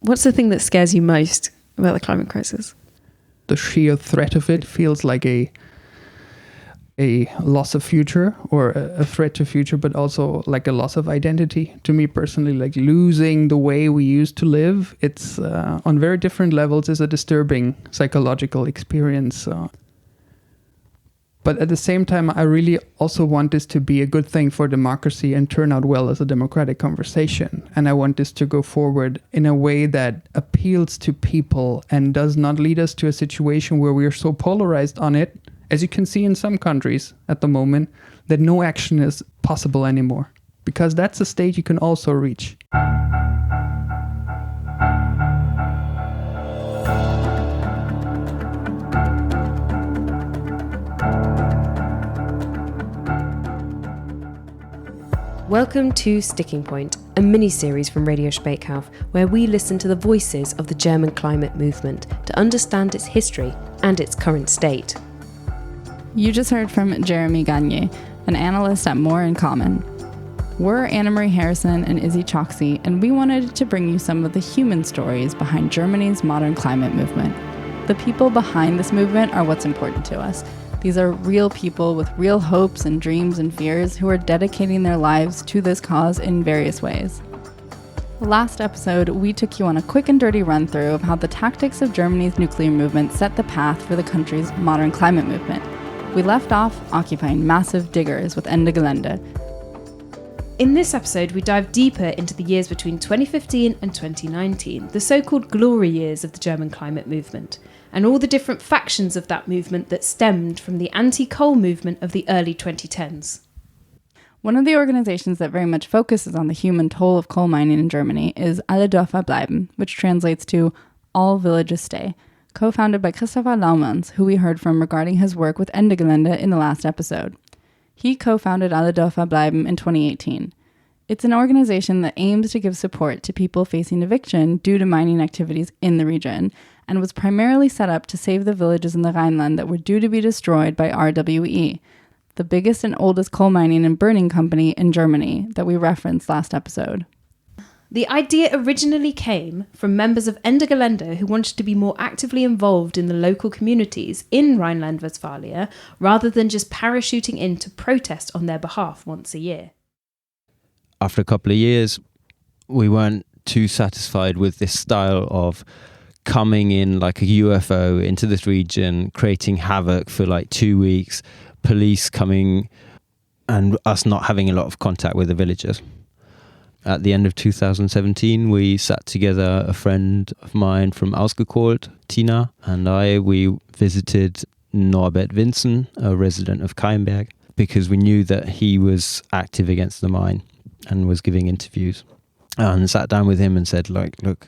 What's the thing that scares you most about the climate crisis? The sheer threat of it feels like a loss of future, or a threat to future, but also like a loss of identity. To me personally, like losing the way we used to live, it's on very different levels is a disturbing psychological experience. But at the same time, I really also want this to be a good thing for democracy and turn out well as a democratic conversation. And I want this to go forward in a way that appeals to people and does not lead us to a situation where we are so polarized on it, as you can see in some countries at the moment, that no action is possible anymore. Because that's a state you can also reach. Welcome to Sticking Point, a mini-series from Radio Speckhof, where we listen to the voices of the German climate movement to understand its history and its current state. You just heard from Jeremy Gagne, an analyst at More in Common. We're Annemarie Harrison and Izzy Choksey, and we wanted to bring you some of the human stories behind Germany's modern climate movement. The people behind this movement are what's important to us. These are real people with real hopes and dreams and fears who are dedicating their lives to this cause in various ways. Last episode, we took you on a quick and dirty run-through of how the tactics of Germany's nuclear movement set the path for the country's modern climate movement. We left off occupying massive diggers with Ende Gelände. In this episode, we dive deeper into the years between 2015 and 2019, the so-called glory years of the German climate movement, and all the different factions of that movement that stemmed from the anti-coal movement of the early 2010s. One of the organizations that very much focuses on the human toll of coal mining in Germany is Alle Dörfer Bleiben, which translates to All Villages Stay, co-founded by Christopher Laumanns, who we heard from regarding his work with Ende Gelände in the last episode. He co-founded Alle Dörfer Bleiben in 2018. It's an organization that aims to give support to people facing eviction due to mining activities in the region, and was primarily set up to save the villages in the Rhineland that were due to be destroyed by RWE, the biggest and oldest coal mining and burning company in Germany that we referenced last episode. The idea originally came from members of Ende Gelände who wanted to be more actively involved in the local communities in Rhineland-Westphalia rather than just parachuting in to protest on their behalf once a year. After a couple of years, we weren't too satisfied with this style of coming in like a UFO into this region, creating havoc for like 2 weeks, police coming and us not having a lot of contact with the villagers. At the end of 2017, we sat together, a friend of mine from Ausgekohlt, Tina, and we visited Norbert Vinzen, a resident of Keimberg, because we knew that he was active against the mine and was giving interviews. And sat down with him and said, look,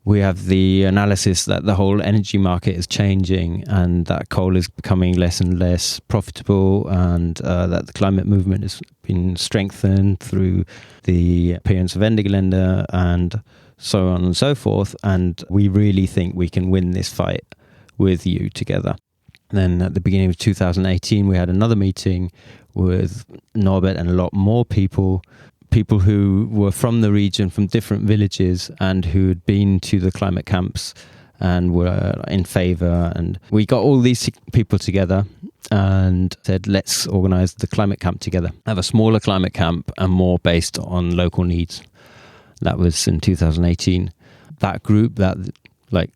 we have the analysis that the whole energy market is changing and that coal is becoming less and less profitable, and that the climate movement has been strengthened through the appearance of Ende Gelände and so on and so forth. And we really think we can win this fight with you together. And then at the beginning of 2018, we had another meeting with Norbert and a lot more people who were from the region, from different villages, and who had been to the climate camps and were in favour. And we got all these people together and said, let's organise the climate camp together. Have a smaller climate camp and more based on local needs. That was in 2018. That group that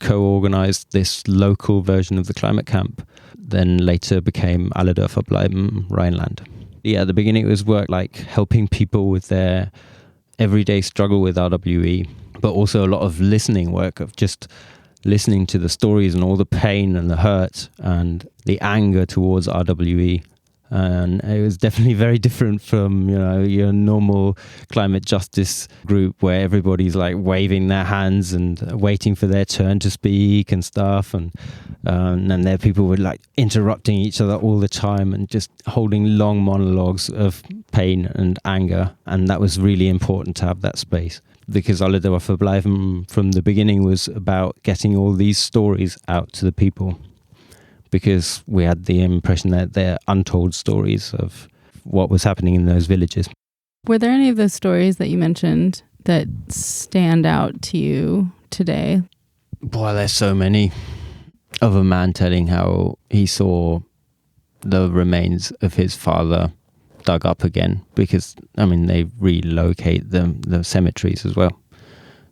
co-organised this local version of the climate camp then later became Alle Dörfer Bleiben Rhineland. Yeah, at the beginning it was work like helping people with their everyday struggle with RWE, but also a lot of listening work, of just listening to the stories and all the pain and the hurt and the anger towards RWE. And it was definitely very different from, your normal climate justice group where everybody's like waving their hands and waiting for their turn to speak and stuff. And there people were like interrupting each other all the time and just holding long monologues of pain and anger. And that was really important to have that space, because Alle Dörfer Bleiben from the beginning was about getting all these stories out to the people, because we had the impression that they're untold stories of what was happening in those villages. Were there any of those stories that you mentioned that stand out to you today? Boy, there's so many. Of a man telling how he saw the remains of his father dug up again, because I mean they relocate the cemeteries as well,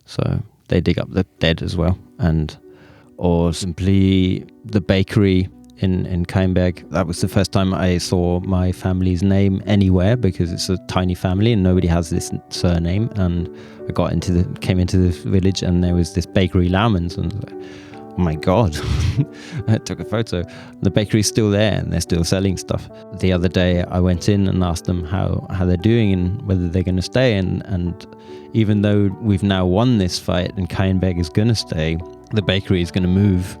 so they dig up the dead as well. And or simply the bakery in Keimberg. That was the first time I saw my family's name anywhere, because it's a tiny family and nobody has this surname. And I came into this village and there was this bakery Laumanns, and I was like, oh my God. I took a photo. The bakery's still there and they're still selling stuff. The other day I went in and asked them how they're doing and whether they're going to stay. And even though we've now won this fight and Keimberg is going to stay, the bakery is going to move,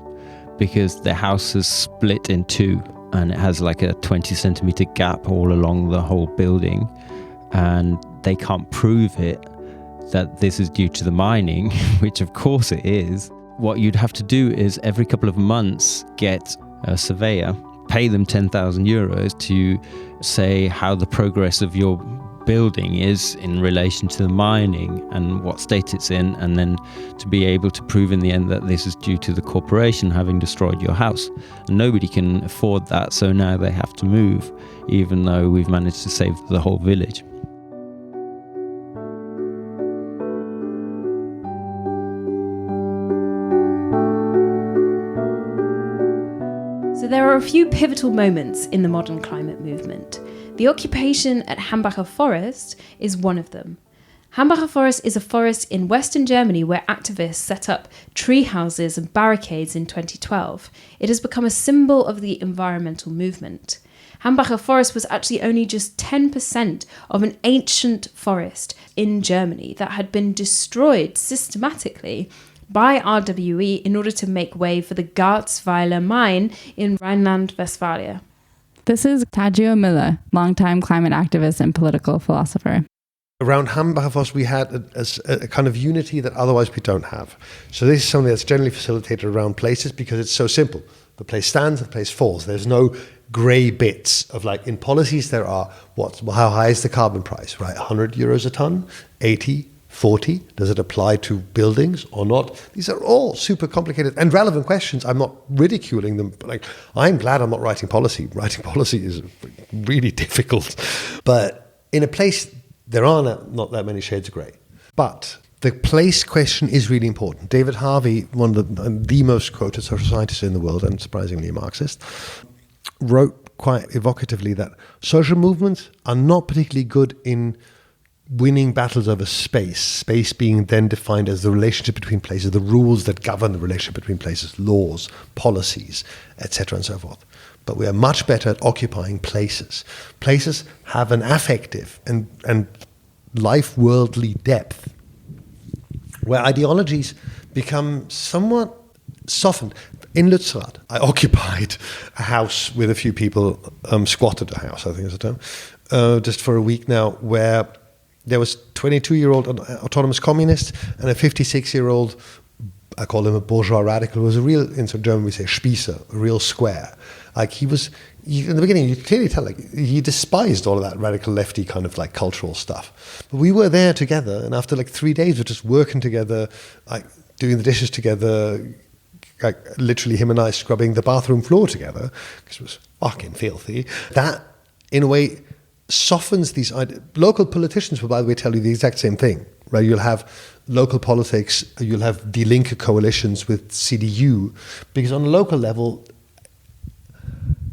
because the house is split in two and it has like a 20 centimeter gap all along the whole building. And they can't prove it that this is due to the mining, which of course it is. What you'd have to do is every couple of months get a surveyor, pay them 10,000 euros to say how the progress of your building is in relation to the mining and what state it's in, and then to be able to prove in the end that this is due to the corporation having destroyed your house. And nobody can afford that, so now they have to move, even though we've managed to save the whole village. So there are a few pivotal moments in the modern climate movement. The occupation at Hamburger Forest is one of them. Hamburger Forest is a forest in Western Germany where activists set up tree houses and barricades in 2012. It has become a symbol of the environmental movement. Hamburger Forest was actually only just 10% of an ancient forest in Germany that had been destroyed systematically by RWE in order to make way for the Garzweiler mine in Rhineland-Westphalia. This is Tadzio Müller, longtime climate activist and political philosopher. Around Hamburger Forest, we had a kind of unity that otherwise we don't have. So this is something that's generally facilitated around places because it's so simple. The place stands, the place falls. There's no grey bits of, like, in policies there are, how high is the carbon price, right? 100 euros a ton, 80, 40, does it apply to buildings or not? These are all super complicated and relevant questions. I'm not ridiculing them, but I'm glad I'm not writing policy. Writing policy is really difficult. But in a place, there are not that many shades of grey. But the place question is really important. David Harvey, one of the most quoted social scientists in the world, and surprisingly a Marxist, wrote quite evocatively that social movements are not particularly good in winning battles over space being then defined as the relationship between places, the rules that govern the relationship between places, laws, policies, etc. and so forth. But we are much better at occupying places. Places have an affective and life-worldly depth where ideologies become somewhat softened. In Lützerath, I occupied a house with a few people, squatted a house, I think is the term, just for a week now, where there was 22-year-old autonomous communist and a 56-year-old, I call him a bourgeois radical, who was a real, in German we say Spießer, a real square. Like in the beginning, you could clearly tell, like, he despised all of that radical lefty kind of like cultural stuff. But we were there together, and after like 3 days of just working together, like doing the dishes together, like literally him and I scrubbing the bathroom floor together, because it was fucking filthy. That, in a way, softens these ideas. Local politicians will, by the way, tell you the exact same thing, right? You'll have local politics, you'll have Die Linke coalitions with CDU, because on a local level,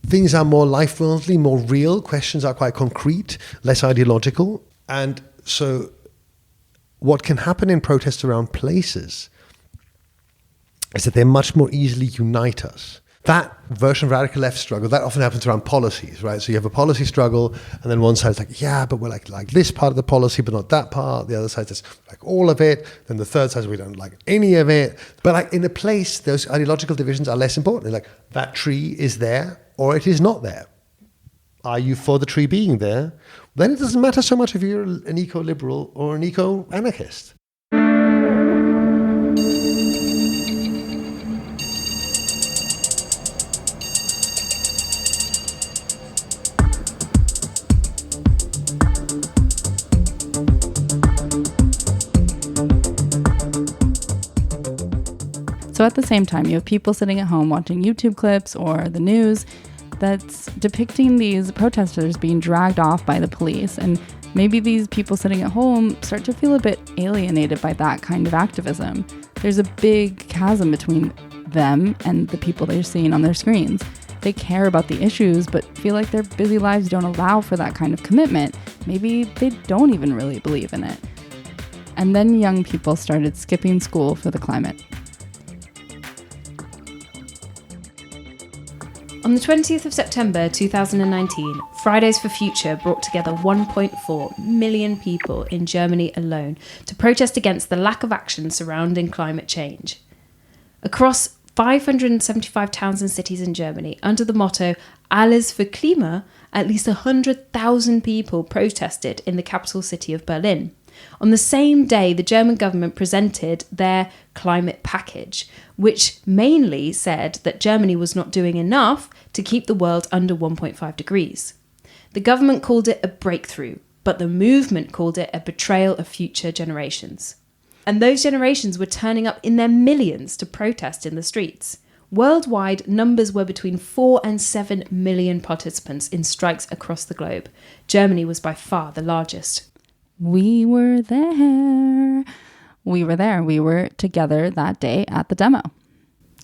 things are more life-worldly, more real, questions are quite concrete, less ideological. And so what can happen in protests around places is that they much more easily unite us. That version of radical left struggle, that often happens around policies, right? So you have a policy struggle, and then one side's like, yeah, but we're like this part of the policy, but not that part. The other side says, like all of it. Then the third side says, we don't like any of it. But like in a place, those ideological divisions are less important. Like, that tree is there or it is not there. Are you for the tree being there? Then it doesn't matter so much if you're an eco-liberal or an eco-anarchist. So at the same time, you have people sitting at home watching YouTube clips or the news that's depicting these protesters being dragged off by the police. And maybe these people sitting at home start to feel a bit alienated by that kind of activism. There's a big chasm between them and the people they're seeing on their screens. They care about the issues, but feel like their busy lives don't allow for that kind of commitment. Maybe they don't even really believe in it. And then young people started skipping school for the climate. On the 20th of September 2019, Fridays for Future brought together 1.4 million people in Germany alone to protest against the lack of action surrounding climate change. Across 575 towns and cities in Germany, under the motto Alles für Klima, at least 100,000 people protested in the capital city of Berlin. On the same day, the German government presented their climate package, which mainly said that Germany was not doing enough to keep the world under 1.5 degrees. The government called it a breakthrough, but the movement called it a betrayal of future generations. And those generations were turning up in their millions to protest in the streets. Worldwide, numbers were between 4 and 7 million participants in strikes across the globe. Germany was by far the largest. We were there. We were together that day at the demo.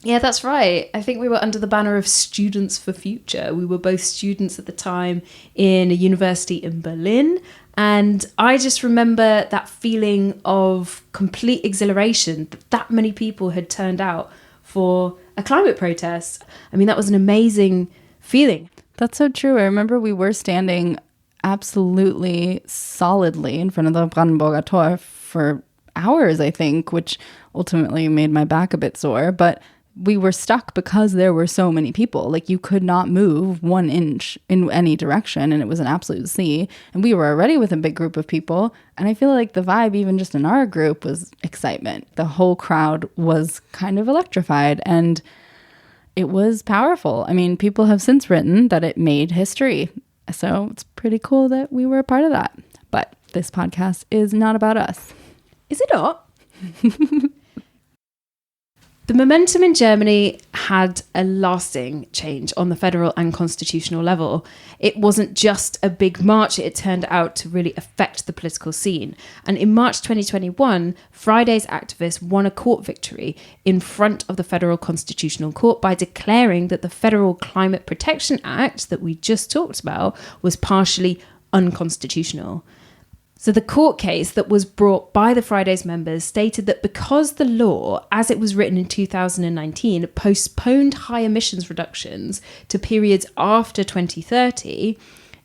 Yeah, that's right. I think we were under the banner of Students for Future. We were both students at the time in a university in Berlin. And I just remember that feeling of complete exhilaration that many people had turned out for a climate protest. I mean, that was an amazing feeling. That's so true. I remember we were standing absolutely solidly in front of the Brandenburger Tor for hours, I think, which ultimately made my back a bit sore. But we were stuck because there were so many people. Like, you could not move 1 inch in any direction, and it was an absolute sea. And we were already with a big group of people. And I feel like the vibe, even just in our group, was excitement. The whole crowd was kind of electrified, and it was powerful. I mean, people have since written that it made history. So it's pretty cool that we were a part of that. But this podcast is not about us. Is it not? The momentum in Germany had a lasting change on the federal and constitutional level. It wasn't just a big march, it turned out to really affect the political scene. And in March 2021, Fridays activists won a court victory in front of the Federal Constitutional Court by declaring that the Federal Climate Protection Act that we just talked about was partially unconstitutional. So the court case that was brought by the Fridays members stated that because the law, as it was written in 2019, postponed high emissions reductions to periods after 2030,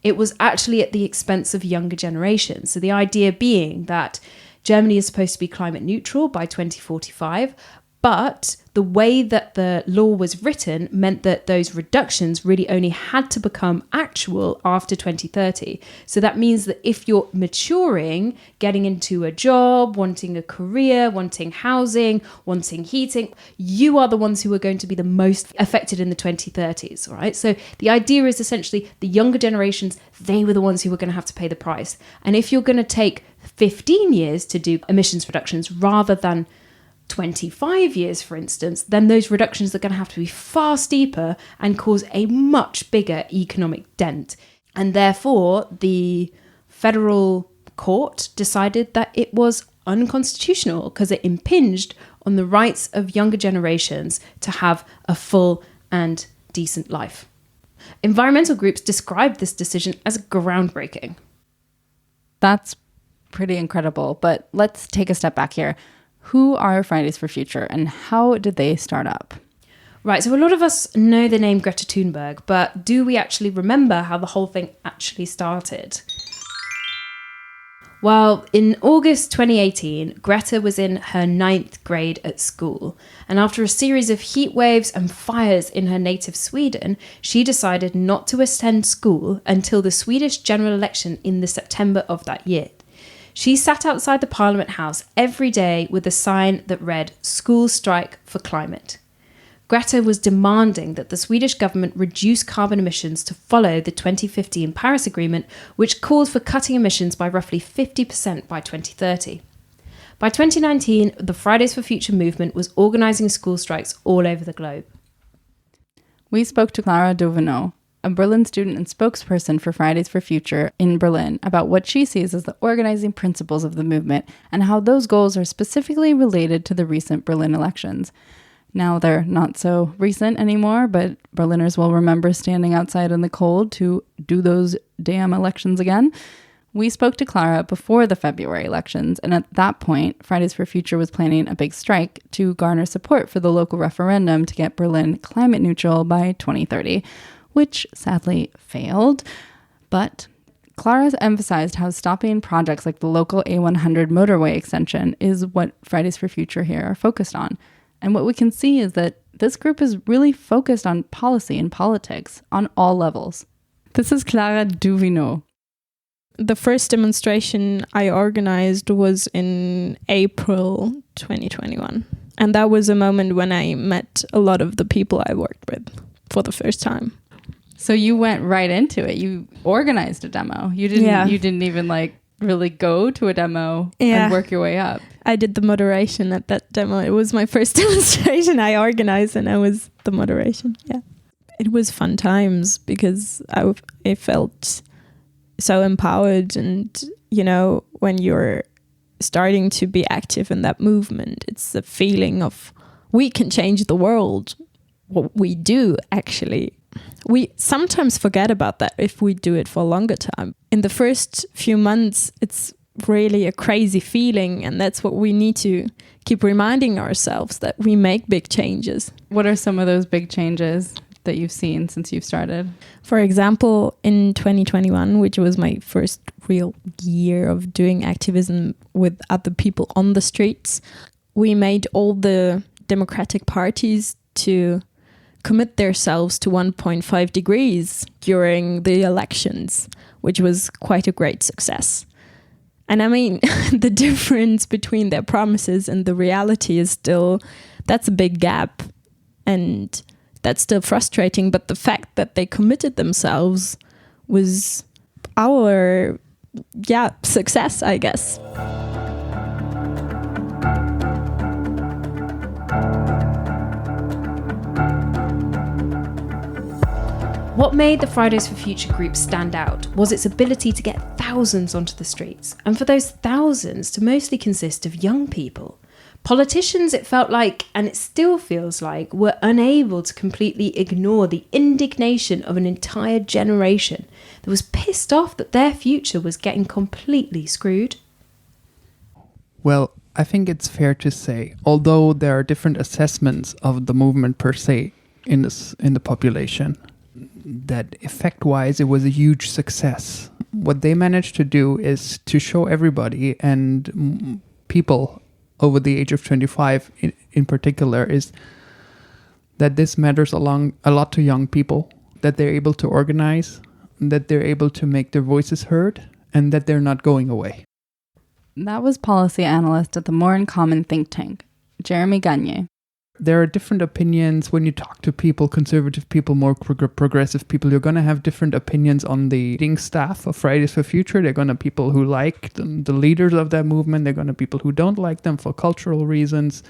it was actually at the expense of younger generations. So the idea being that Germany is supposed to be climate neutral by 2045, but the way that the law was written meant that those reductions really only had to become actual after 2030. So that means that if you're maturing, getting into a job, wanting a career, wanting housing, wanting heating, you are the ones who are going to be the most affected in the 2030s, all right? So the idea is essentially the younger generations, they were the ones who were going to have to pay the price. And if you're going to take 15 years to do emissions reductions rather than 25 years, for instance, then those reductions are going to have to be far steeper and cause a much bigger economic dent. And therefore, the federal court decided that it was unconstitutional because it impinged on the rights of younger generations to have a full and decent life. Environmental groups described this decision as groundbreaking. That's pretty incredible, but let's take a step back here. Who are Fridays for Future and how did they start up? Right, so a lot of us know the name Greta Thunberg, but do we actually remember how the whole thing actually started? Well, in August 2018, Greta was in her 9th grade at school, and after a series of heat waves and fires in her native Sweden, she decided not to attend school until the Swedish general election in the September of that year. She sat outside the Parliament House every day with a sign that read, "School Strike for Climate." Greta was demanding that the Swedish government reduce carbon emissions to follow the 2015 Paris Agreement, which called for cutting emissions by roughly 50% by 2030. By 2019, the Fridays for Future movement was organising school strikes all over the globe. We spoke to Clara Duvigneau, a Berlin student and spokesperson for Fridays for Future in Berlin, about what she sees as the organizing principles of the movement and how those goals are specifically related to the recent Berlin elections. Now they're not so recent anymore, but Berliners will remember standing outside in the cold to do those damn elections again. We spoke to Clara before the February elections, and at that point, Fridays for Future was planning a big strike to garner support for the local referendum to get Berlin climate neutral by 2030, which sadly failed. But Clara emphasized how stopping projects like the local A100 motorway extension is what Fridays for Future here are focused on. And what we can see is that this group is really focused on policy and politics on all levels. This is Clara Duvigneau. The first demonstration I organized was in April 2021. And that was a moment when I met a lot of the people I worked with for the first time. So you went right into it. You organized a demo. You didn't even really go to a demo and work your way up. I did the moderation at that demo. It was my first demonstration I organized, and I was the moderation. Yeah. It was fun times because I felt so empowered, and when you're starting to be active in that movement, it's a feeling of we can change the world. What we do, actually, we sometimes forget about that if we do it for a longer time. In the first few months, it's really a crazy feeling, and that's what we need to keep reminding ourselves, that we make big changes. What are some of those big changes that you've seen since you've started? For example, in 2021, which was my first real year of doing activism with other people on the streets, we made all the democratic parties to commit themselves to 1.5 degrees during the elections, which was quite a great success. And I mean, the difference between their promises and the reality is that's a big gap. And that's still frustrating. But the fact that they committed themselves was our, success, I guess. What made the Fridays for Future group stand out was its ability to get thousands onto the streets, and for those thousands to mostly consist of young people. Politicians, it felt like, and it still feels like, were unable to completely ignore the indignation of an entire generation that was pissed off that their future was getting completely screwed. Well, I think it's fair to say, although there are different assessments of the movement per se in the population, that effect-wise it was a huge success. What they managed to do is to show everybody, and people over the age of 25 in particular, is that this matters a lot to young people, that they're able to organize, that they're able to make their voices heard, and that they're not going away. That was policy analyst at the More in Common think tank, Jeremy Gagne. There are different opinions when you talk to people, conservative people, more progressive people. You're going to have different opinions on the leading staff of Fridays for Future. They're going to be people who like the leaders of that movement. They're going to be people who don't like them for cultural reasons.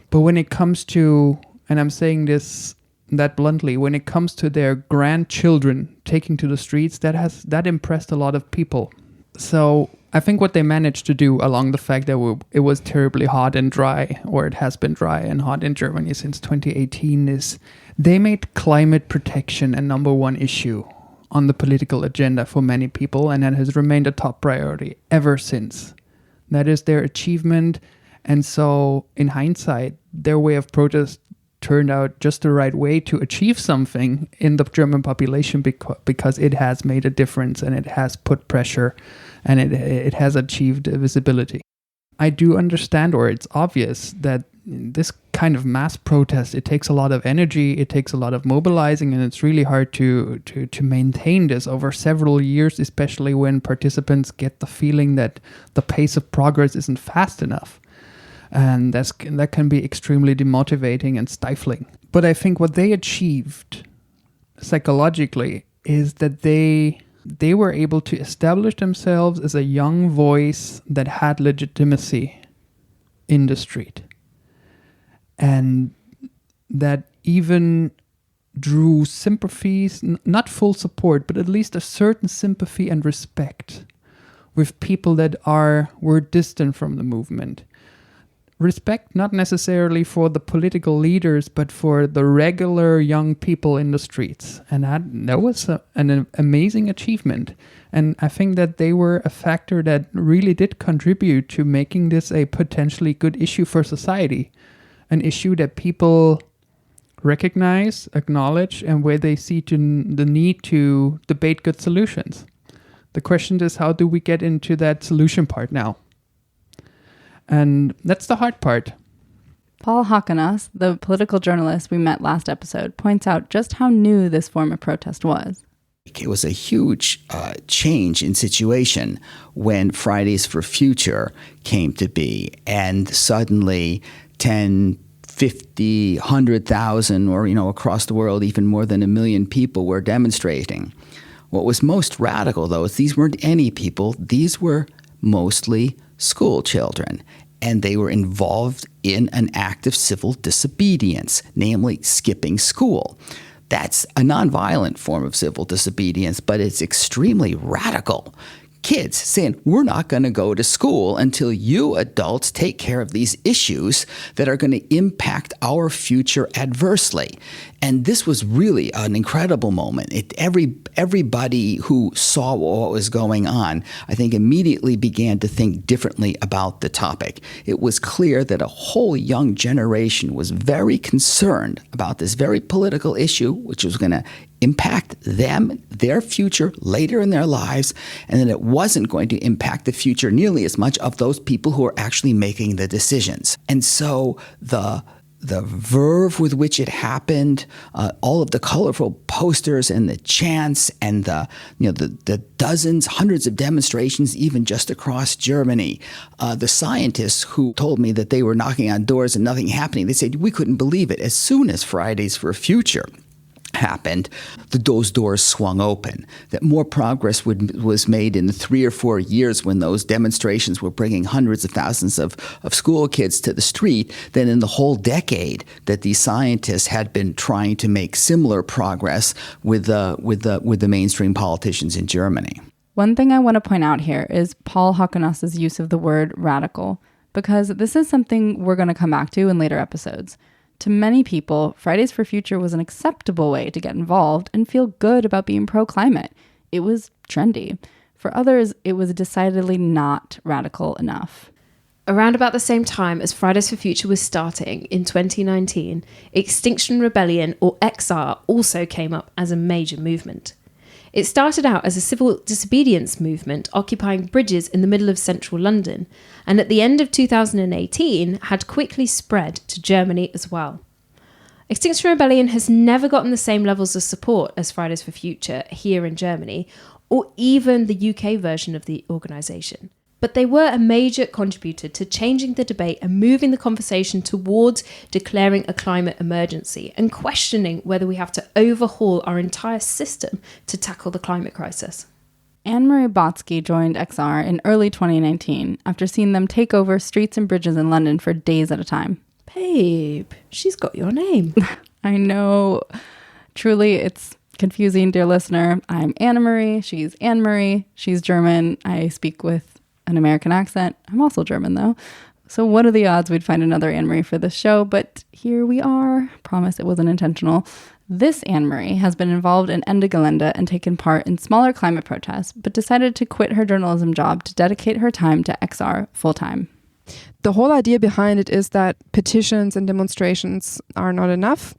But when it comes to, and I'm saying this that bluntly, when it comes to their grandchildren taking to the streets, that impressed a lot of people. So I think what they managed to do, along the fact that it was terribly hot and dry, or it has been dry and hot in Germany since 2018, is they made climate protection a number one issue on the political agenda for many people, and that has remained a top priority ever since. That is their achievement, and so in hindsight, their way of protest turned out just the right way to achieve something in the German population because it has made a difference, and it has put pressure, and it has achieved visibility. I do understand, or it's obvious, that this kind of mass protest, it takes a lot of energy, it takes a lot of mobilizing, and it's really hard to maintain this over several years, especially when participants get the feeling that the pace of progress isn't fast enough. And that can be extremely demotivating and stifling. But I think what they achieved psychologically is that they were able to establish themselves as a young voice that had legitimacy in the street. And that even drew sympathies, not full support, but at least a certain sympathy and respect with people that were distant from the movement. Respect not necessarily for the political leaders, but for the regular young people in the streets. And that was an amazing achievement. And I think that they were a factor that really did contribute to making this a potentially good issue for society. An issue that people recognize, acknowledge, and where they see the need to debate good solutions. The question is, how do we get into that solution part now? And that's the hard part. Paul Hakanas, the political journalist we met last episode, points out just how new this form of protest was. It was a huge change in situation when Fridays for Future came to be, and suddenly 10, 50, 100,000, or across the world, even more than 1 million people were demonstrating. What was most radical, though, is these weren't any people. These were mostly school children, and they were involved in an act of civil disobedience, namely skipping school. That's a nonviolent form of civil disobedience, but it's extremely radical. Kids saying, we're not going to go to school until you adults take care of these issues that are going to impact our future adversely. And this was really an incredible moment. Everybody who saw what was going on, I think, immediately began to think differently about the topic. It was clear that a whole young generation was very concerned about this very political issue, which was going to impact them, their future later in their lives, and that it wasn't going to impact the future nearly as much of those people who are actually making the decisions. And so the verve with which it happened, all of the colorful posters and the chants and the dozens, hundreds of demonstrations, even just across Germany. The scientists who told me that they were knocking on doors and nothing happening, they said, we couldn't believe it. As soon as Fridays for Future happened, those doors swung open, that more progress was made in the 3 or 4 years when those demonstrations were bringing hundreds of thousands of school kids to the street than in the whole decade that these scientists had been trying to make similar progress with the mainstream politicians in Germany. One thing I want to point out here is Paul Hakanas' use of the word radical, because this is something we're going to come back to in later episodes. To many people, Fridays for Future was an acceptable way to get involved and feel good about being pro-climate. It was trendy. For others, it was decidedly not radical enough. Around about the same time as Fridays for Future was starting in 2019, Extinction Rebellion, or XR, also came up as a major movement. It started out as a civil disobedience movement occupying bridges in the middle of central London, and at the end of 2018 had quickly spread to Germany as well. Extinction Rebellion has never gotten the same levels of support as Fridays for Future here in Germany, or even the UK version of the organisation. But they were a major contributor to changing the debate and moving the conversation towards declaring a climate emergency and questioning whether we have to overhaul our entire system to tackle the climate crisis. AnneMarie Botsky joined XR in early 2019 after seeing them take over streets and bridges in London for days at a time. Babe, she's got your name. I know. Truly, it's confusing, dear listener. I'm AnneMarie. She's AnneMarie. She's German. I speak with an American accent. I'm also German, though. So what are the odds we'd find another AnneMarie for this show? But here we are. Promise it wasn't intentional. This AnneMarie has been involved in Ende Gelände and taken part in smaller climate protests, but decided to quit her journalism job to dedicate her time to XR full-time. The whole idea behind it is that petitions and demonstrations are not enough.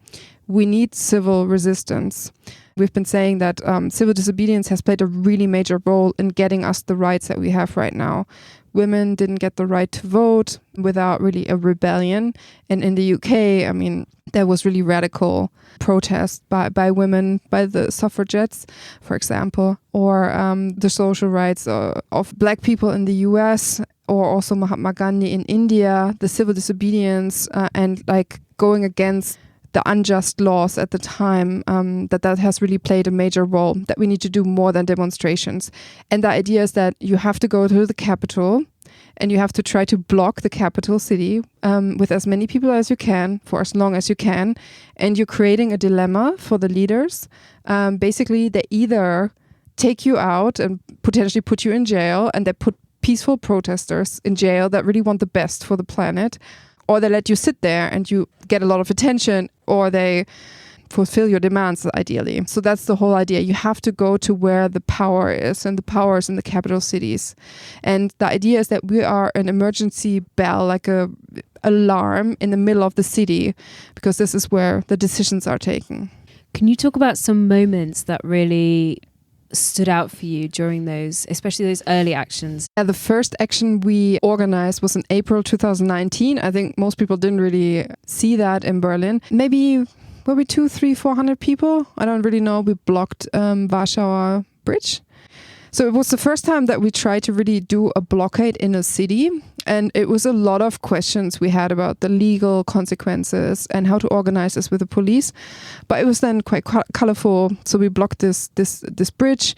We need civil resistance. We've been saying that civil disobedience has played a really major role in getting us the rights that we have right now. Women didn't get the right to vote without really a rebellion. And in the UK, I mean, there was really radical protest by women, by the suffragettes, for example, or the social rights of Black people in the US, or also Mahatma Gandhi in India, the civil disobedience and like going against the unjust laws at the time, that has really played a major role, that we need to do more than demonstrations. And the idea is that you have to go to the capital, and you have to try to block the capital city with as many people as you can for as long as you can. And you're creating a dilemma for the leaders. Basically, they either take you out and potentially put you in jail, and they put peaceful protesters in jail that really want the best for the planet, or they let you sit there and you get a lot of attention, or they fulfill your demands, ideally. So that's the whole idea. You have to go to where the power is, and the power is in the capital cities. And the idea is that we are an emergency bell, like a alarm in the middle of the city, because this is where the decisions are taken. Can you talk about some moments that really stood out for you during those, especially those early actions? The first action we organized was in April 2019. I think most people didn't really see that in Berlin. Maybe 200, 300, 400 people. I don't really know. We blocked Warschauer Bridge. So it was the first time that we tried to really do a blockade in a city. And it was a lot of questions we had about the legal consequences and how to organize this with the police. But it was then quite colorful. So we blocked this bridge.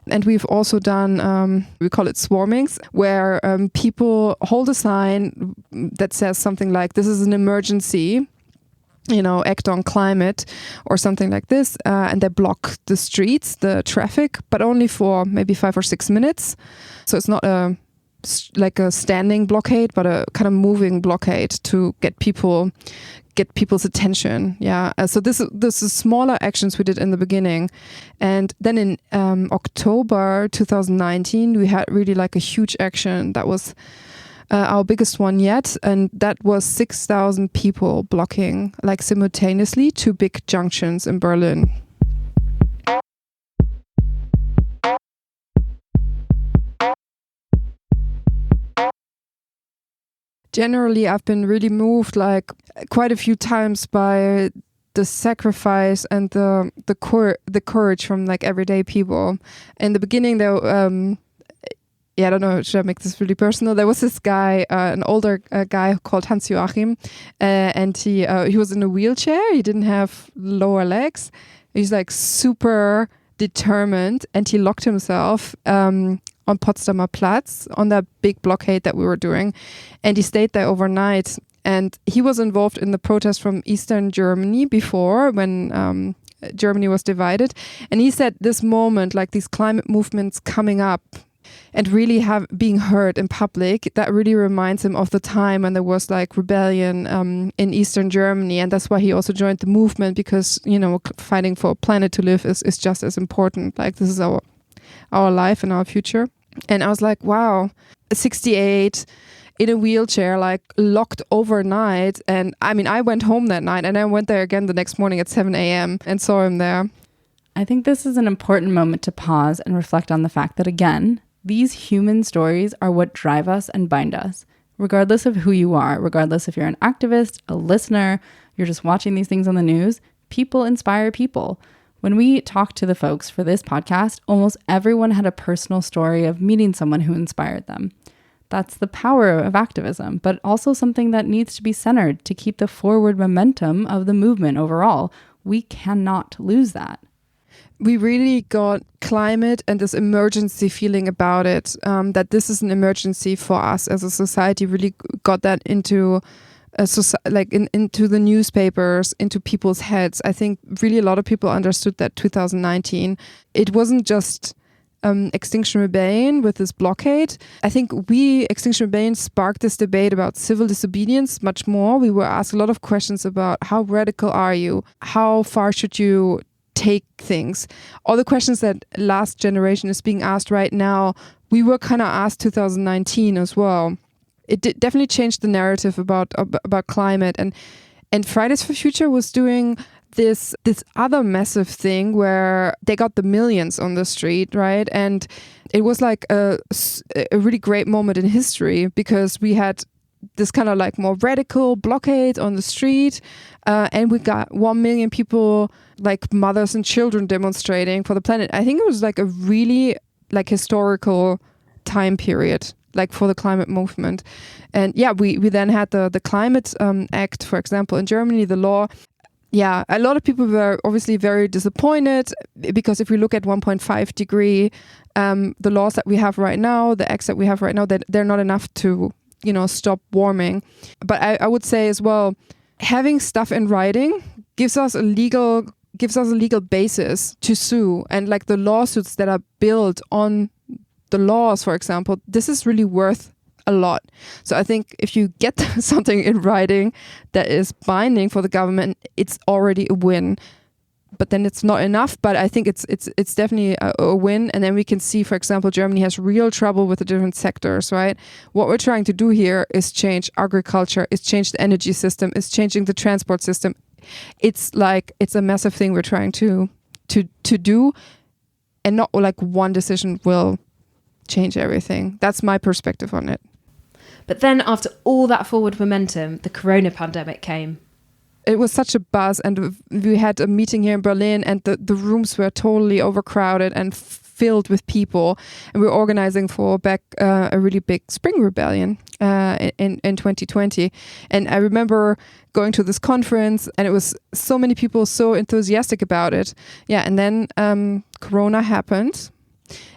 And we've also done, we call it swarmings, where people hold a sign that says something like, this is an emergency, act on climate or something like this. And they block the streets, the traffic, but only for maybe 5 or 6 minutes. So it's not like a standing blockade, but a kind of moving blockade to get people's attention. Yeah. So this is smaller actions we did in the beginning. And then in October 2019, we had really like a huge action that was our biggest one yet, and that was 6,000 people blocking, like simultaneously, 2 big junctions in Berlin. Generally, I've been really moved, like quite a few times, by the sacrifice and the courage from like everyday people. In the beginning, there. I don't know, should I make this really personal? There was this guy, an older guy called Hans-Joachim, and he was in a wheelchair. He didn't have lower legs. He's like super determined, and he locked himself on Potsdamer Platz on that big blockade that we were doing, and he stayed there overnight. And he was involved in the protest from Eastern Germany before, when Germany was divided. And he said this moment, like these climate movements coming up and really being heard in public, that really reminds him of the time when there was like rebellion in Eastern Germany. And that's why he also joined the movement, because, fighting for a planet to live is just as important. Like, this is our life and our future. And I was like, wow, 68 in a wheelchair, like locked overnight. And I mean, I went home that night, and I went there again the next morning at 7 a.m. and saw him there. I think this is an important moment to pause and reflect on the fact that, again, these human stories are what drive us and bind us. Regardless of who you are, regardless if you're an activist, a listener, you're just watching these things on the news, people inspire people. When we talked to the folks for this podcast, almost everyone had a personal story of meeting someone who inspired them. That's the power of activism, but also something that needs to be centered to keep the forward momentum of the movement overall. We cannot lose that. We really got climate and this emergency feeling about it, that this is an emergency for us as a society, really got that into into the newspapers, into people's heads. I think really a lot of people understood that 2019, it wasn't just Extinction Rebellion with this blockade. I think Extinction Rebellion, sparked this debate about civil disobedience much more. We were asked a lot of questions about how radical are you? How far should you take things? All the questions that last generation is being asked right now, we were kind of asked 2019 as well. It definitely changed the narrative about climate, and Fridays for Future was doing this other massive thing where they got the millions on the street, right? And it was like a really great moment in history, because we had this kind of like more radical blockade on the street, and we got 1 million people, like mothers and children, demonstrating for the planet. I think it was like a really like historical time period, like for the climate movement. And yeah, we then had the Climate Act, for example, in Germany, the law. yeah, a lot of people were obviously very disappointed because if we look at 1.5 degree, the laws that we have right now, the acts that we have right now, that they're not enough to, stop warming. But I would say as well, having stuff in writing gives us a legal basis to sue, and like the lawsuits that are built on the laws, for example, this is really worth a lot. So I think if you get something in writing that is binding for the government, it's already a win. But then it's not enough. But I think it's definitely a win. And then we can see, for example, Germany has real trouble with the different sectors, right? What we're trying to do here is change agriculture, is change the energy system, is changing the transport system. It's a massive thing we're trying to do, and not like one decision will change everything. That's my perspective on it. But then after all that forward momentum, the corona pandemic came. It was such a buzz, and we had a meeting here in Berlin, and the rooms were totally overcrowded and filled with people. And we were organizing for back a really big spring rebellion in 2020. And I remember going to this conference, and it was so many people so enthusiastic about it. Yeah, and then Corona happened,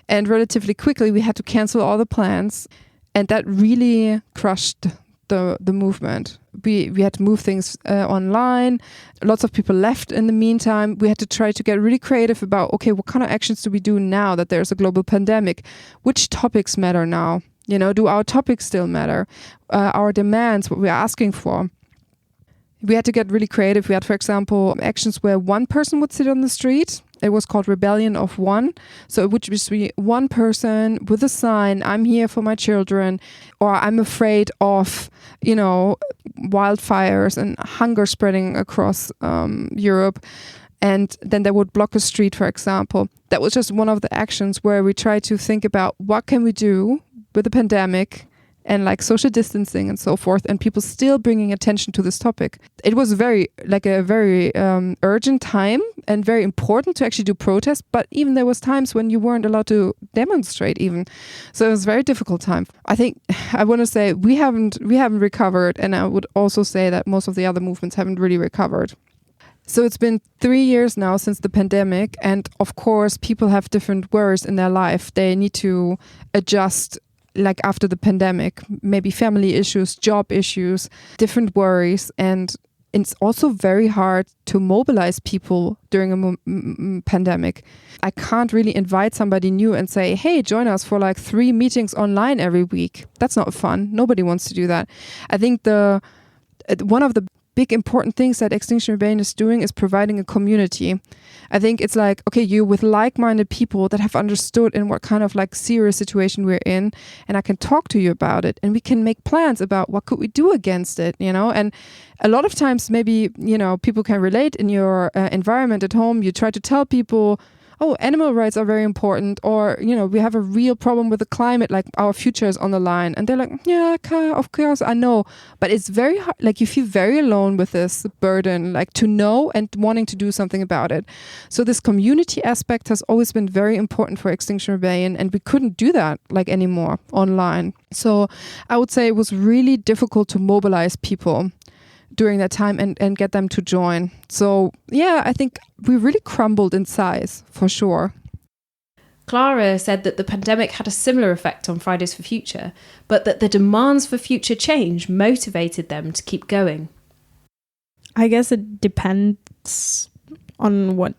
and relatively quickly we had to cancel all the plans. And that really crushed the movement. We had to move things online. Lots of people left in the meantime. We had to try to get really creative about, okay, what kind of actions do we do now that there's a global pandemic? Which topics matter now? Do our topics still matter? Our demands, what we're asking for. We had to get really creative. We had, for example, actions where one person would sit on the street. It was called Rebellion of One. So it would just be one person with a sign, I'm here for my children, or I'm afraid of, wildfires and hunger spreading across Europe. And then they would block a street, for example. That was just one of the actions where we tried to think about what can we do with the pandemic and like social distancing and so forth, and people still bringing attention to this topic. It was a very urgent time and very important to actually do protests, but even there was times when you weren't allowed to demonstrate even. So it was a very difficult time. I think I want to say we haven't recovered, and I would also say that most of the other movements haven't really recovered. So it's been 3 years now since the pandemic, and of course people have different worries in their life. They need to adjust like after the pandemic, maybe family issues, job issues, different worries. And it's also very hard to mobilize people during a pandemic. I can't really invite somebody new and say, hey, join us for like 3 meetings online every week. That's not fun. Nobody wants to do that. I think one of the big important things that Extinction Rebellion is doing is providing a community. I think it's like, okay, you with like-minded people that have understood in what kind of like serious situation we're in, and I can talk to you about it, and we can make plans about what could we do against it, and a lot of times maybe, people can relate in your environment at home. You try to tell people, oh, animal rights are very important, or, we have a real problem with the climate, like our future is on the line. And they're like, yeah, of course, I know. But it's very hard, like you feel very alone with this burden, like to know and wanting to do something about it. So this community aspect has always been very important for Extinction Rebellion, and we couldn't do that like anymore online. So I would say it was really difficult to mobilize people during that time and get them to join. So yeah, I think we really crumbled in size for sure. Clara said that the pandemic had a similar effect on Fridays for Future, but that the demands for future change motivated them to keep going. I guess it depends on what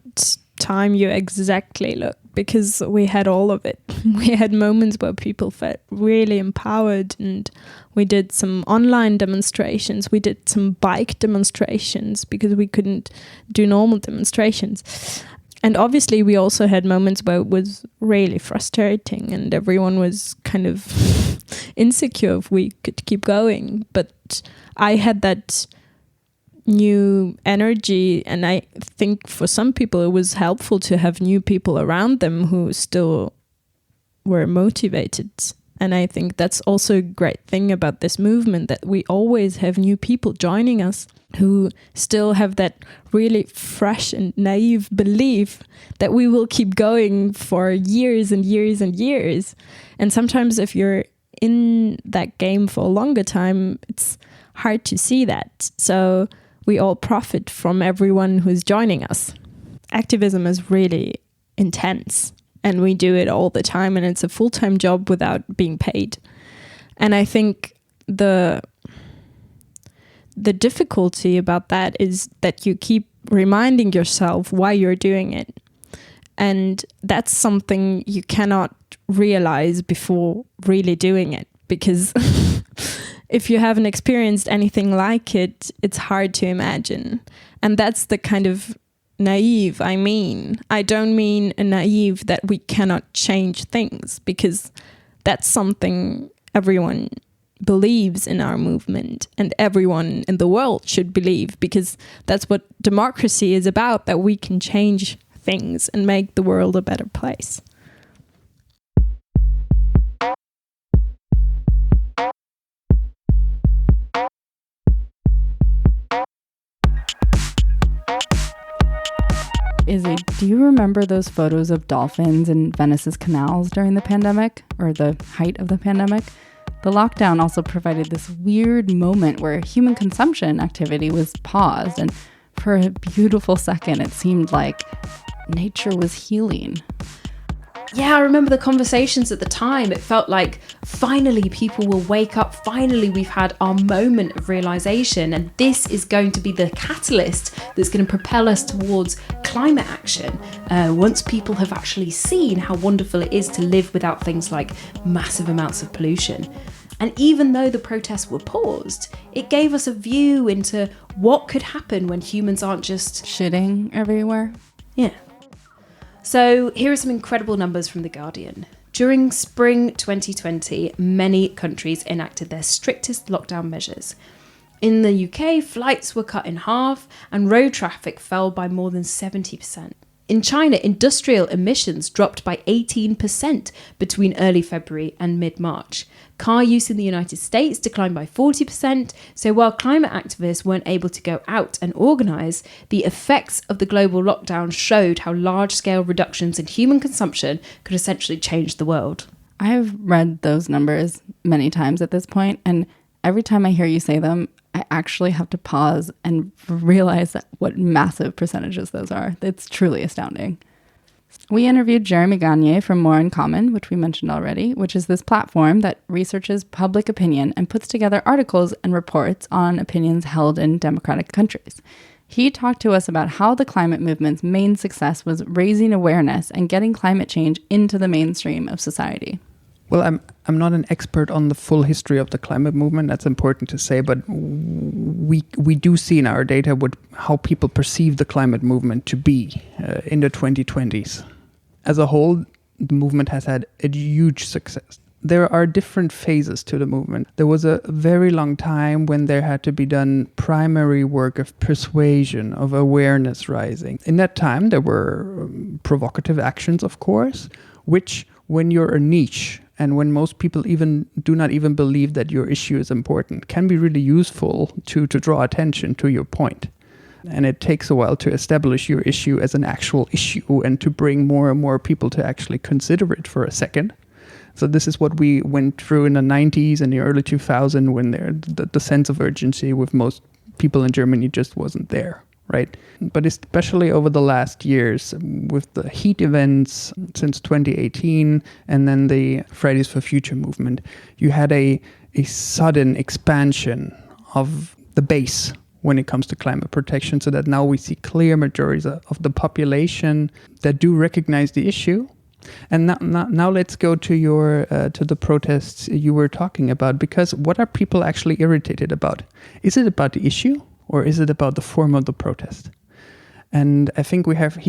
time you exactly look, because we had all of it. We had moments where people felt really empowered, and we did some online demonstrations. We did some bike demonstrations because we couldn't do normal demonstrations. And obviously we also had moments where it was really frustrating and everyone was kind of insecure if we could keep going. But I had that new energy, and I think for some people it was helpful to have new people around them who still were motivated. And I think that's also a great thing about this movement, that we always have new people joining us who still have that really fresh and naive belief that we will keep going for years and years and years. And sometimes if you're in that game for a longer time, it's hard to see that. So we all profit from everyone who's joining us. Activism is really intense, and we do it all the time, and it's a full-time job without being paid. And I think the difficulty about that is that you keep reminding yourself why you're doing it. And that's something you cannot realize before really doing it, because if you haven't experienced anything like it, it's hard to imagine. And that's the kind of naive I mean. I don't mean a naive that we cannot change things, because that's something everyone believes in our movement, and everyone in the world should believe, because that's what democracy is about, that we can change things and make the world a better place. Izzy, do you remember those photos of dolphins in Venice's canals during the pandemic, or the height of the pandemic? The lockdown also provided this weird moment where human consumption activity was paused, and for a beautiful second, it seemed like nature was healing. Yeah, I remember the conversations at the time. It felt like finally people will wake up. Finally, we've had our moment of realization, and this is going to be the catalyst that's going to propel us towards climate action. Once people have actually seen how wonderful it is to live without things like massive amounts of pollution. And even though the protests were paused, it gave us a view into what could happen when humans aren't just shitting everywhere. Yeah. So here are some incredible numbers from The Guardian. During spring 2020, many countries enacted their strictest lockdown measures. In the UK, flights were cut in half and road traffic fell by more than 70%. In China, industrial emissions dropped by 18% between early February and mid-March. Car use in the United States declined by 40%, so while climate activists weren't able to go out and organise, the effects of the global lockdown showed how large-scale reductions in human consumption could essentially change the world. I've read those numbers many times at this point, and every time I hear you say them, I actually have to pause and realize that what massive percentages those are. It's truly astounding. We interviewed Jeremy Gagne from More in Common, which we mentioned already, which is this platform that researches public opinion and puts together articles and reports on opinions held in democratic countries. He talked to us about how the climate movement's main success was raising awareness and getting climate change into the mainstream of society. Well, I'm not an expert on the full history of the climate movement. That's important to say, but we do see in our data how people perceive the climate movement to be in the 2020s. As a whole, the movement has had a huge success. There are different phases to the movement. There was a very long time when there had to be done primary work of persuasion, of awareness rising. In that time, there were provocative actions, of course, which, when you're a niche, and when most people do not even believe that your issue is important, can be really useful to draw attention to your point. And it takes a while to establish your issue as an actual issue and to bring more and more people to actually consider it for a second. So this is what we went through in the 90s and the early 2000s, when the sense of urgency with most people in Germany just wasn't there. Right. But especially over the last years, with the heat events since 2018 and then the Fridays for Future movement, you had a sudden expansion of the base when it comes to climate protection, so that now we see clear majorities of the population that do recognize the issue. And now let's go to to the protests you were talking about, because what are people actually irritated about? Is it about the issue? Or is it about the form of the protest? And I think we have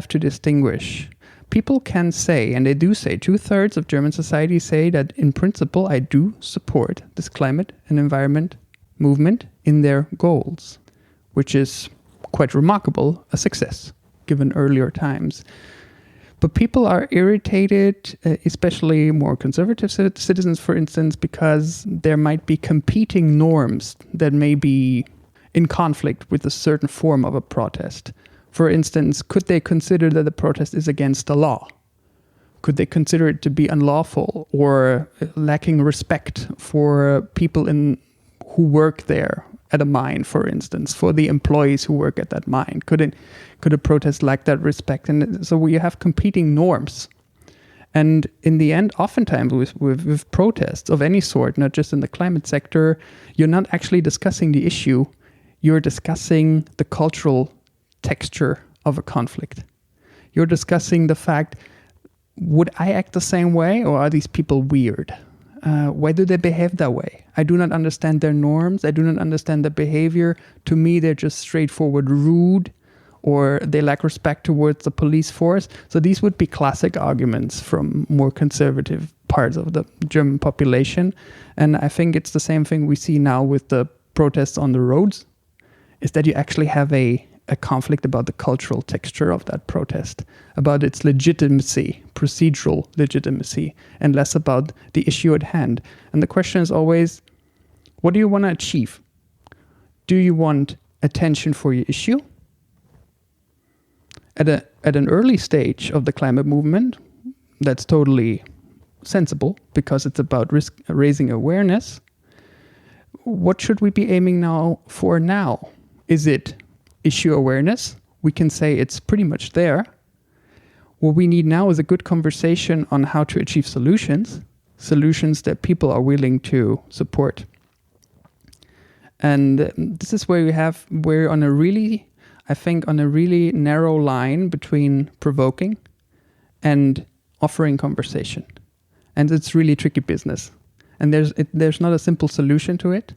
to distinguish. People can say, and they do say, 2/3 of German society say that in principle I do support this climate and environment movement in their goals, which is quite remarkable, a success given earlier times. But people are irritated, especially more conservative citizens, for instance, because there might be competing norms that may be in conflict with a certain form of a protest. For instance, could they consider that the protest is against the law? Could they consider it to be unlawful or lacking respect for people who work there at a mine, for instance, for the employees who work at that mine? Could a protest lack that respect? And so we have competing norms. And in the end, oftentimes with protests of any sort, not just in the climate sector, you're not actually discussing the issue. You're discussing the cultural texture of a conflict. You're discussing the fact, would I act the same way, or are these people weird? Why do they behave that way? I do not understand their norms. I do not understand their behavior. To me, they're just straightforward rude, or they lack respect towards the police force. So these would be classic arguments from more conservative parts of the German population. And I think it's the same thing we see now with the protests on the roads, is that you actually have a conflict about the cultural texture of that protest, about its legitimacy, procedural legitimacy, and less about the issue at hand. And the question is always, what do you want to achieve? Do you want attention for your issue? At an early stage of the climate movement, that's totally sensible because it's about raising awareness. What should we be aiming for now? Is it issue awareness? We can say it's pretty much there. What we need now is a good conversation on how to achieve solutions that people are willing to support. And this is where we're on a really narrow line between provoking and offering conversation. And it's really tricky business. And there's not a simple solution to it.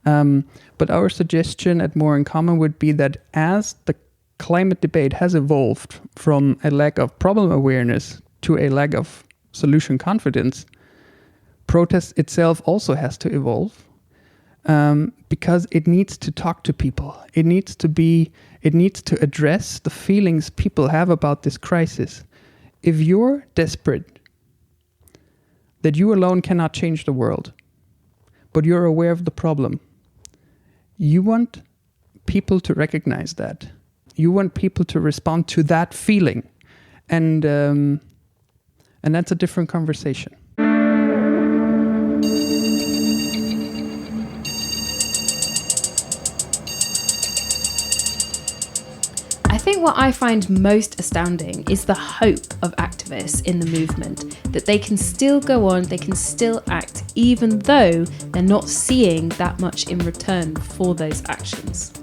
But our suggestion at More in Common would be that as the climate debate has evolved from a lack of problem awareness to a lack of solution confidence, protest itself also has to evolve. Because it needs to talk to people. It needs to address the feelings people have about this crisis. If you're desperate that you alone cannot change the world, but you're aware of the problem, you want people to recognize that. You want people to respond to that feeling. And that's a different conversation. I think what I find most astounding is the hope of activists in the movement, that they can still go on, they can still act, even though they're not seeing that much in return for those actions.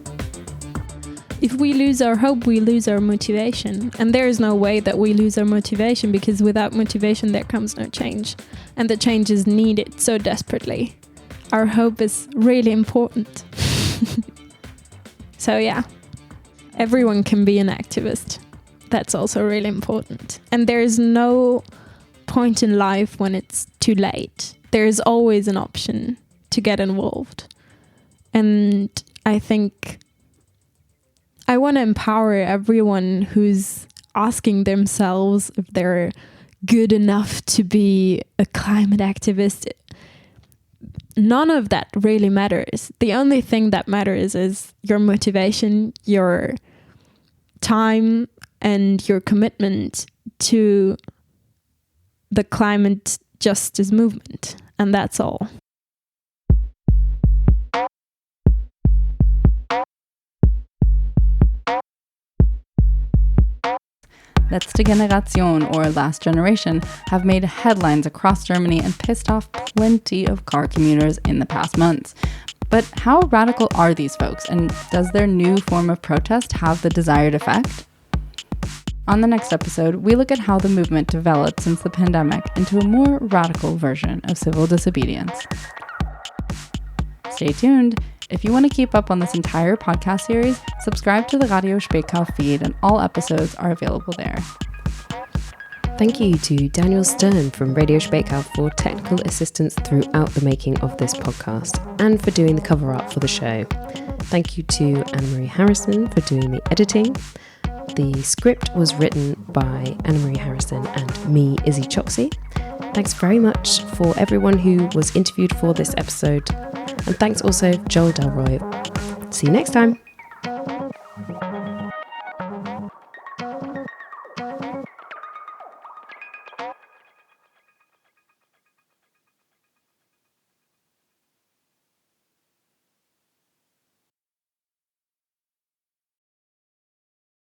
If we lose our hope, we lose our motivation. And there is no way that we lose our motivation, because without motivation, there comes no change. And the change is needed so desperately. Our hope is really important. So yeah. Everyone can be an activist. That's also really important. And there is no point in life when it's too late. There is always an option to get involved. And I think I want to empower everyone who's asking themselves if they're good enough to be a climate activist. None of that really matters. The only thing that matters is your motivation, your time, and your commitment to the climate justice movement. And that's all. Letzte Generation, or Last Generation, have made headlines across Germany and pissed off plenty of car commuters in the past months. But how radical are these folks, and does their new form of protest have the desired effect? On the next episode, we look at how the movement developed since the pandemic into a more radical version of civil disobedience. Stay tuned. If you want to keep up on this entire podcast series, subscribe to the Radio Spätkau feed, and all episodes are available there. Thank you to Daniel Stern from Radio Spätkau for technical assistance throughout the making of this podcast and for doing the cover art for the show. Thank you to Anne-Marie Harrison for doing the editing. The script was written by Anne-Marie Harrison and me, Izzy Choksy. Thanks very much for everyone who was interviewed for this episode. And thanks also Joel Delroy. See you next time.